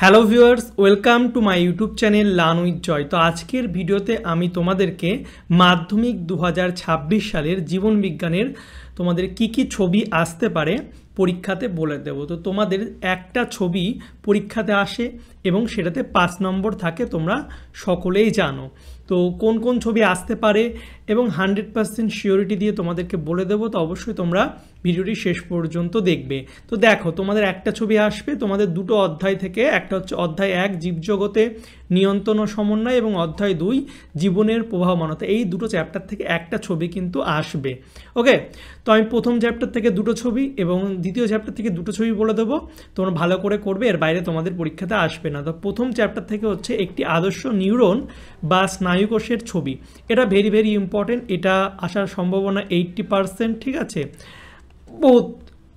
Hello viewers, welcome to my YouTube channel learn with Joy. তো আজকের ভিডিওতে আমি তোমাদেরকে মাধ্যমিক 2026 সালের জীবন বিজ্ঞানের তোমাদের কি ছবি আসতে পারে পরীক্ষাতে বলে দেব। তো তোমাদের একটা ছবি পরীক্ষাতে আসে এবং সেটাতে 5 নম্বর থাকে, তোমরা সকলেই জানো। তো কোন কোন ছবি আসতে পারে এবং 100% শিওরিটি দিয়ে তোমাদেরকে বলে দেবো। তো অবশ্যই তোমরা ভিডিওটি শেষ পর্যন্ত দেখবে। তো দেখো, তোমাদের একটা ছবি আসবে তোমাদের দুটো অধ্যায় থেকে। একটা হচ্ছে অধ্যায় 1 জীবজগতে নিয়ন্ত্রণ ও সমন্বয় এবং অধ্যায় 2 জীবনের প্রবাহমানতা। এই দুটো চ্যাপ্টার থেকে একটা ছবি কিন্তু আসবে। ওকে, তো আমি প্রথম চ্যাপ্টার থেকে দুটো ছবি এবং দ্বিতীয় চ্যাপ্টার থেকে দুটো ছবি বলে দেবো, তোমরা ভালো করে করবে, এর বাইরে তোমাদের পরীক্ষাতে আসবে না। তো প্রথম চ্যাপ্টার থেকে হচ্ছে একটি আদর্শ নিউরন বা স্নায়ুকোষের ছবি। এটা ভেরি ভেরি ইম্পর্টেন্ট, এটা আসার সম্ভাবনা 80%। ঠিক আছে, বহুত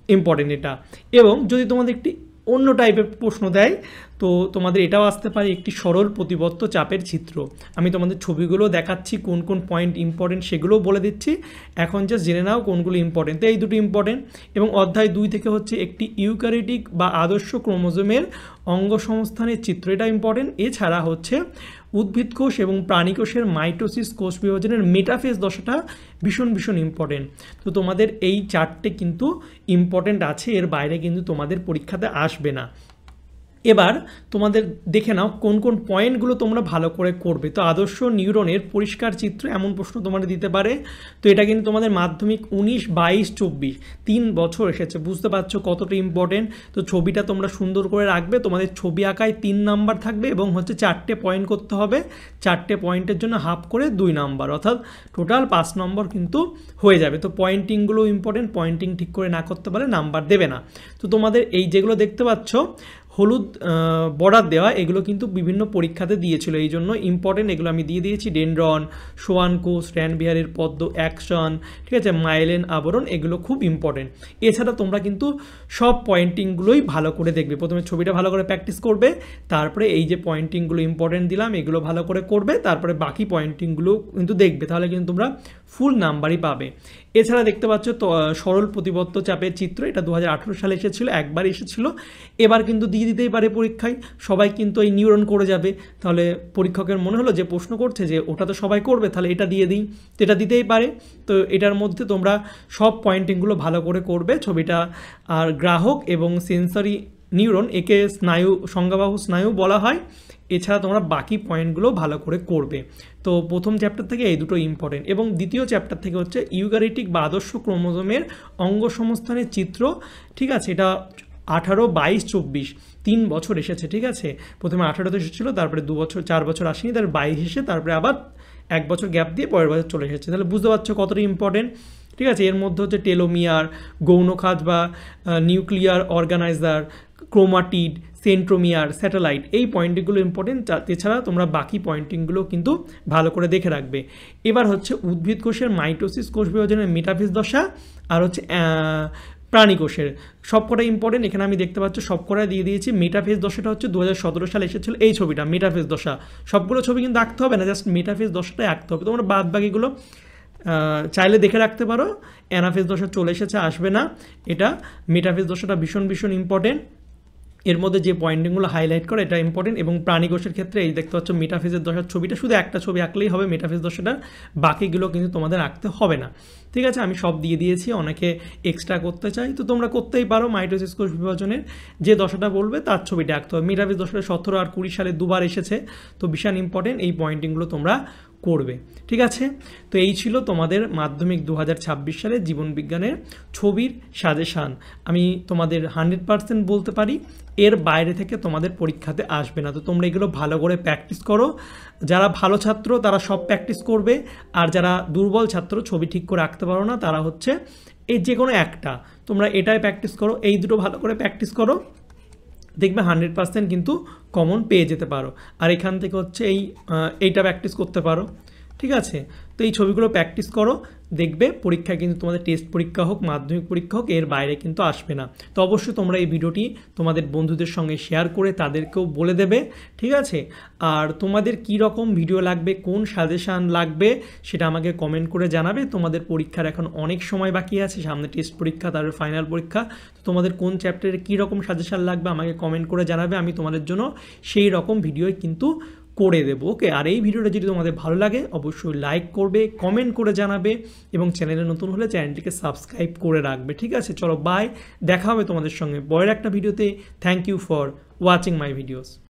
ইম্পর্টেন্ট এটা। এবং যদি তোমাদের একটি অন্য টাইপের প্রশ্ন দেয় তো তোমাদের এটাও আসতে পারে একটি সরল প্রতিবর্ত চাপের চিত্র। আমি তোমাদের ছবিগুলো দেখাচ্ছি, কোন কোন পয়েন্ট ইম্পর্টেন্ট সেগুলোও বলে দিচ্ছি। এখন জাস্ট জেনে নাও কোনগুলো ইম্পর্টেন্ট। তো এই দুটো ইম্পর্টেন্ট। এবং অধ্যায় 2 থেকে হচ্ছে একটি ইউক্যারিওটিক বা আদর্শ ক্রোমোজোমের অঙ্গ সংস্থানের চিত্র, এটা ইম্পর্টেন্ট। এছাড়া হচ্ছে উদ্ভিদ কোষ এবং প্রাণী কোষের মাইটোসিস কোষ বিভাজনের মেটাফেজ দশাটা ভীষণ ভীষণ ইম্পর্টেন্ট। তো তোমাদের এই চারটে কিন্তু ইম্পর্টেন্ট আছে, এর বাইরে কিন্তু তোমাদের পরীক্ষাতে আসবে না। এবার তোমাদের দেখে নাও কোন কোন পয়েন্টগুলো তোমরা ভালো করে করবে। তো আদর্শ নিউরনের পরিষ্কার চিত্র, এমন প্রশ্ন তোমাদের দিতে পারে। তো এটা কিন্তু তোমাদের মাধ্যমিক 19, 22, 24 3 বছর এসেছে, বুঝতে পারছো কতটা ইম্পর্টেন্ট। তো ছবিটা তোমরা সুন্দর করে রাখবে। তোমাদের ছবি আঁকায় 3 নাম্বার থাকবে এবং হচ্ছে 4টে পয়েন্ট করতে হবে। 4টে পয়েন্টের জন্য হাফ করে 2 নাম্বার, অর্থাৎ টোটাল 5 নম্বর কিন্তু হয়ে যাবে। তো পয়েন্টিংগুলো ইম্পর্টেন্ট, পয়েন্টিং ঠিক করে না করতে পারলে নাম্বার দেবে না। তো তোমাদের এই যেগুলো দেখতে পাচ্ছ হলুদ বর্ডার দেওয়া, এগুলো কিন্তু বিভিন্ন পরীক্ষাতে দিয়েছিল, এই জন্য ইম্পর্টেন্ট, এগুলো আমি দিয়ে দিয়েছি। ডেনড্রন, সোয়ান কোষ, র্যানবিহারের পদ্ম, অ্যাকশন, ঠিক আছে, মাইলেন আবরণ, এগুলো খুব ইম্পর্টেন্ট। এছাড়া তোমরা কিন্তু সব পয়েন্টিংগুলোই ভালো করে দেখবে। প্রথমে ছবিটা ভালো করে প্র্যাকটিস করবে, তারপরে এই যে পয়েন্টিংগুলো ইম্পর্টেন্ট দিলাম এগুলো ভালো করে করবে, তারপরে বাকি পয়েন্টিংগুলো কিন্তু দেখবে, তাহলে কিন্তু তোমরা ফুল নাম্বারই পাবে। এছাড়া দেখতে পাচ্ছ তো সরল প্রতিবর্ত চাপের চিত্র, এটা 2018 সালে এসেছিলো, একবার এসেছিলো, এবার কিন্তু দিয়ে দিতেই পারে পরীক্ষায়। সবাই কিন্তু এই নিউরন করে যাবে, তাহলে পরীক্ষকের মনে হলো যে প্রশ্ন করছে যে ওটা তো সবাই করবে, তাহলে এটা দিয়ে দিই, তো এটা দিতেই পারে। তো এটার মধ্যে তোমরা সব পয়েন্টিংগুলো ভালো করে করবে ছবিটা। আর গ্রাহক এবং সেন্সরি নিউরন, একে স্নায়ু, সংজ্ঞাবাহু স্নায়ু বলা হয়। এছাড়া তোমরা বাকি পয়েন্টগুলো ভালো করে করবে। তো প্রথম চ্যাপ্টার থেকে এই দুটো ইম্পর্টেন্ট। এবং দ্বিতীয় চ্যাপ্টার থেকে হচ্ছে ইউক্যারিওটিক বা আদর্শ ক্রোমোজোমের অঙ্গ সংস্থানের চিত্র। ঠিক আছে, এটা 18, 22, 24 3 বছর এসেছে। ঠিক আছে, প্রথমে 18তে এসেছিলো, তারপরে 2 বছর 4 বছর আসেনি, তারপরে 22 এসে তারপরে আবার 1 বছর গ্যাপ দিয়ে পরের বছর চলে এসেছে। তাহলে বুঝতে পারছো কতটা ইম্পর্টেন্ট। ঠিক আছে, এর মধ্যে হচ্ছে টেলোমিয়ার, গৌণখাজ বা nuclear organiser, chromatid, centromere, satellite, এই পয়েন্টগুলো ইম্পর্টেন্ট। এছাড়া তোমরা বাকি পয়েন্টিংগুলো কিন্তু ভালো করে দেখে রাখবে। এবার হচ্ছে উদ্ভিদ কোষের মাইটোসিস কোষ বিভাজনের মেটাফেজ দশা, আর হচ্ছে প্রাণী কোষের, সবকটা ইম্পর্টেন্ট। এখানে আমি দেখতে পাচ্ছ সবকটা দিয়ে দিয়েছি। মেটাফেজ দশাটা হচ্ছে 2017 সালে এসেছিল, এই ছবিটা মেটাফেজ দশা। সবগুলো ছবি কিন্তু আঁকতে হবে না, জাস্ট মেটাফেজ দশাটাই আঁকতে হবে। তোমরা বাদ বাকিগুলো চাইলে দেখে রাখতে পারো। অ্যানাফেজ দশা চলে এসেছে, আসবে না এটা। মেটাফেজ দশাটা ভীষণ ভীষণ ইম্পর্টেন্ট, এর মধ্যে যে পয়েন্টিংগুলো হাইলাইট করে এটা ইম্পর্টেন্ট। এবং প্রাণী কোষের ক্ষেত্রে এই দেখতে পাচ্ছ মেটাফেজের দশার ছবিটা, শুধু একটা ছবি আঁকলেই হবে মেটাফেজ দশাটা, বাকিগুলো কিন্তু তোমাদের আঁকতে হবে না। ঠিক আছে, আমি সব দিয়ে দিয়েছি। অনেকে এক্সট্রা করতে চাই, তো তোমরা করতেই পারো। মাইটোসিস কোষ বিভাজনের যে দশাটা বলবে তার ছবিটা আঁকতে হবে। মেটাফেজ দশাটা 17 আর 20 সালে 2বার এসেছে, তো ভীষণ ইম্পর্টেন্ট, এই পয়েন্টিংগুলো তোমরা করবে। ঠিক আছে, তো এই ছিল তোমাদের মাধ্যমিক 2026 সালে জীবনবিজ্ঞানের ছবির সাজেশান। আমি তোমাদের 100% বলতে পারি এর বাইরে থেকে তোমাদের পরীক্ষাতে আসবে না। তো তোমরা এগুলো ভালো করে প্র্যাকটিস করো। যারা ভালো ছাত্র তারা সব প্র্যাকটিস করবে, আর যারা দুর্বল ছাত্র, ছবি ঠিক করে আঁকতে পারো না, তারা হচ্ছে এই যে কোনো একটা, তোমরা এটাই প্র্যাকটিস করো, এই দুটো ভালো করে প্র্যাকটিস করো, দেখবে 100% কিন্তু কমন পেয়ে যেতে পারো। আর এখান থেকে হচ্ছে এইটা প্র্যাকটিস করতে পারো। ঠিক আছে, তো এই ছবিগুলো প্র্যাকটিস করো, দেখবে পরীক্ষায় কিন্তু তোমাদের টেস্ট পরীক্ষা হোক মাধ্যমিক পরীক্ষা হোক এর বাইরে কিন্তু আসবে না। তো অবশ্যই তোমরা এই ভিডিওটি তোমাদের বন্ধুদের সঙ্গে শেয়ার করে তাদেরকেও বলে দেবে, ঠিক আছে? আর তোমাদের কি রকম ভিডিও লাগবে, কোন সাজেশান লাগবে সেটা আমাকে কমেন্ট করে জানাবে। তোমাদের পরীক্ষার এখন অনেক সময় বাকি আছে, সামনে টেস্ট পরীক্ষা তারপরে ফাইনাল পরীক্ষা। তো তোমাদের কোন চ্যাপ্টারে কী রকম সাজেশান লাগবে আমাকে কমেন্ট করে জানাবে, আমি তোমাদের জন্য সেই রকম ভিডিওই কিন্তু করে দেবো। ওকে, আর এই ভিডিওটা যদি তোমাদের ভালো লাগে অবশ্যই লাইক করবে, কমেন্ট করে জানাবে এবং চ্যানেলে নতুন হলে চ্যানেলটিকে সাবস্ক্রাইব করে রাখবে, ঠিক আছে? চলো বাই, দেখা হবে তোমাদের সঙ্গে পরের একটা ভিডিওতে। Thank you for watching my videos.